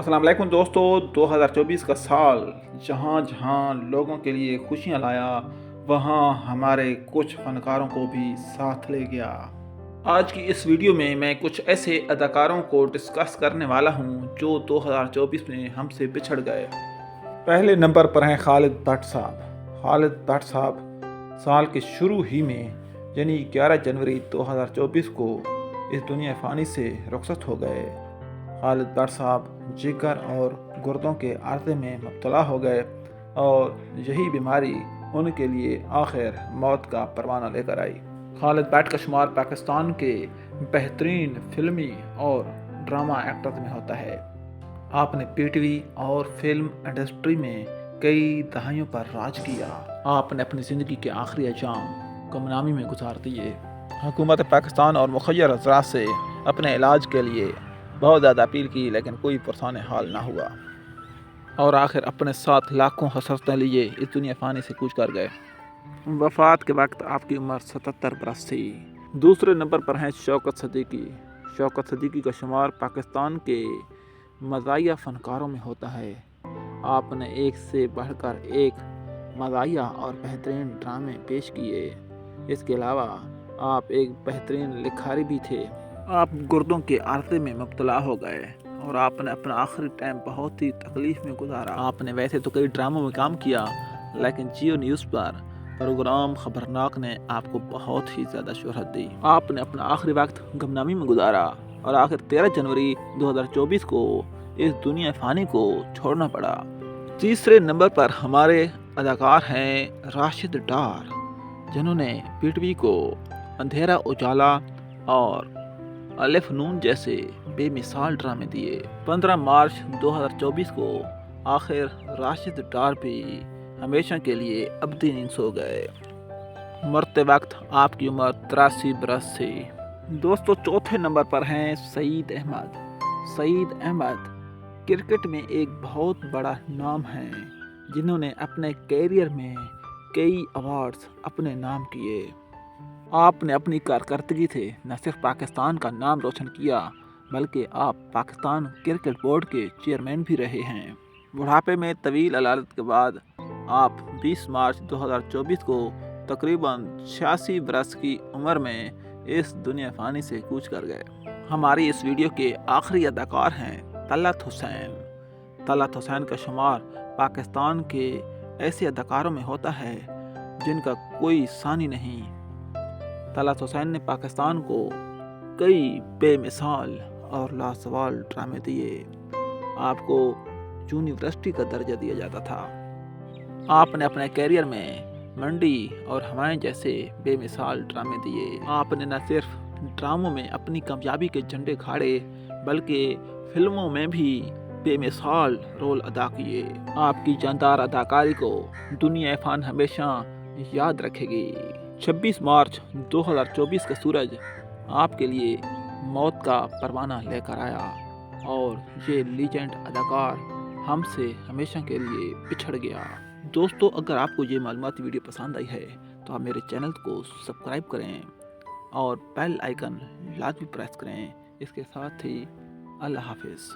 अस्सलाम वालेकुम दोस्तों। 2024 का साल जहाँ जहाँ लोगों के लिए खुशियाँ लाया, वहाँ हमारे कुछ फनकारों को भी साथ ले गया। आज की इस वीडियो में मैं कुछ ऐसे अदाकारों को डिस्कस करने वाला हूँ जो 2024 में हमसे बिछड़ गए। पहले नंबर पर हैं खालिद भट्ट साहब। खालिद भट्ट साहब साल के शुरू ही में यानी 11 जनवरी 2024 को इस दुनिया फ़ानी से रुखसत हो गए। खालिद भट्ट साहब जिगर और गुर्दों के आर्जे में मुब्तला हो गए और यही बीमारी उनके लिए आखिर मौत का परवाना लेकर आई। खालिद भट्ट का शुमार पाकिस्तान के बेहतरीन फिल्मी और ड्रामा एक्टर्स में होता है। आपने पीटीवी और फिल्म इंडस्ट्री में कई दहाइयों पर राज किया। आपने अपनी ज़िंदगी के आखिरी अयाम गुमनामी में गुजार दिए। हुकूमत पाकिस्तान और मुखय्यर अज़रा से अपने इलाज के लिए बहुत ज़्यादा अपील की, लेकिन कोई पुरसान हाल ना हुआ और आखिर अपने साथ लाखों हसरतें लिए इस दुनिया फ़ानी से कूच कर गए। वफ़ात के वक्त आपकी उम्र 77 बरस थी। दूसरे नंबर पर हैं शौकत सदीकी। शौकत सदीकी का शुमार पाकिस्तान के मज़ाहिया फ़नकारों में होता है। आपने एक से बढ़कर एक मज़ाहिया और बेहतरीन ड्रामे पेश किए। इसके अलावा आप एक बेहतरीन लिखारी भी थे। आप गुर्दों के आर्जे में मुब्तला हो गए और आपने अपना आखिरी टाइम बहुत ही तकलीफ में गुजारा। आपने वैसे तो कई ड्रामों में काम किया, लेकिन जियो न्यूज़ पर प्रोग्राम खबरनाक ने आपको बहुत ही ज़्यादा शोहरत दी। आपने अपना आखिरी वक्त गमनामी में गुजारा और आखिर 13 जनवरी 2024 को इस दुनिया फ़ानी को छोड़ना पड़ा। तीसरे नंबर पर हमारे अदाकार हैं राशिद डार, जिन्होंने पीटीवी को अंधेरा उजाला और अलिफ नून जैसे बेमिसाल ड्रामे दिए। 15 मार्च 2024 को आखिर राशिद डार भी हमेशा के लिए अब्दी नींद सो गए। मरते वक्त आपकी उम्र 83 बरस थी। दोस्तों, चौथे नंबर पर हैं सईद अहमद। सईद अहमद क्रिकेट में एक बहुत बड़ा नाम है, जिन्होंने अपने कैरियर में कई अवार्ड्स अपने नाम किए। आपने अपनी कारकर्दगी से न सिर्फ पाकिस्तान का नाम रोशन किया, बल्कि आप पाकिस्तान क्रिकेट बोर्ड के चेयरमैन भी रहे हैं। बुढ़ापे में तवील अलालत के बाद आप 20 मार्च 2024 को तकरीबन 86 बरस की उम्र में इस दुनिया फ़ानी से कूच कर गए। हमारी इस वीडियो के आखिरी अदाकार हैं तलत हुसैन। तलत हुसैन का शुमार पाकिस्तान के ऐसे अदाकारों में होता है जिनका कोई सानी नहीं। तलत हुसैन ने पाकिस्तान को कई बेमिसाल और लासवाल ड्रामे दिए। आपको यूनिवर्सिटी का दर्जा दिया जाता था। आपने अपने कैरियर में मंडी और हमारे जैसे बेमिसाल ड्रामे दिए। आपने न सिर्फ ड्रामों में अपनी कामयाबी के झंडे खाड़े, बल्कि फिल्मों में भी बेमिसाल रोल अदा किए। आपकी जानदार अदाकारी को दुनिया फ़ान हमेशा याद रखेगी। 26 मार्च 2024 का सूरज आपके लिए मौत का परवाना लेकर आया और ये लीजेंड अदाकार हमसे हमेशा के लिए बिछड़ गया। दोस्तों, अगर आपको ये मालूमाती वीडियो पसंद आई है तो आप मेरे चैनल को सब्सक्राइब करें और बेल आइकन लाजमी प्रेस करें। इसके साथ ही अल्लाह हाफिज़।